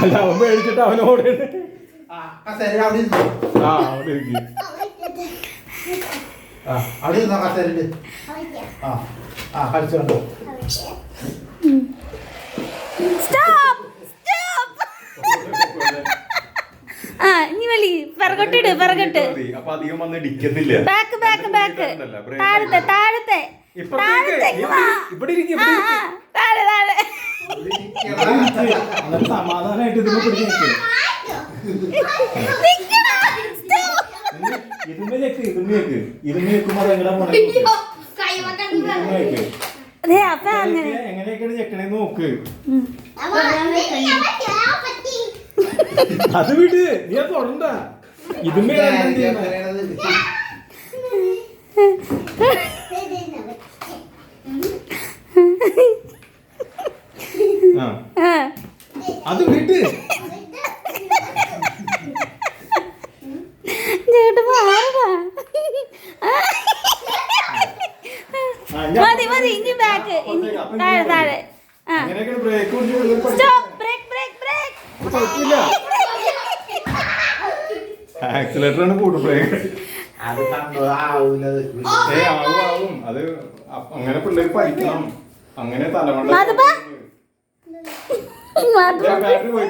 അല്ല അവൻ പേടിച്ചിട്ട് അവനോട് അവിടെ ഇരിക്കും. ഇരുന്നോ കസേരയില്. കളിച്ചോണ്ടോ. ഇനി വലി പിറകോട്ടിട് പിറകോട്ട്. അപ്പൊ അധികം വന്ന് ഇടിക്കത്തില്ല. ബാക്ക് ബാക്ക് ബാക്ക് താഴത്തെ താഴത്തെ ഇവിടെ ഇരിക്കും. താഴെ താഴെ സമാധാനായിട്ട് ഇതിനെ പിടിച്ചു ഇതിന്റെ ചെക്ക് ഇതിന് ചെക്കുമ്പോ എങ്ങനെ പോണേ എങ്ങനെയൊക്കെയാണ് ചെക്കണേന്ന് നോക്ക്. അത് വിട്, നീ അത് തൊടണ്ട. ഇതുമേ അത് വിട്. മതി മതി ഇനി ബാക്ക് താഴെ താഴെ. Stop brake brake brake. Accelerator ആണ് കൂടും. ബ്രേക്ക് അത് ആവും. അത് അങ്ങനെ പിള്ളേർ പഠിക്കണം. അങ്ങനെ തലമുണ്ട. ബാറ്ററി പോയി.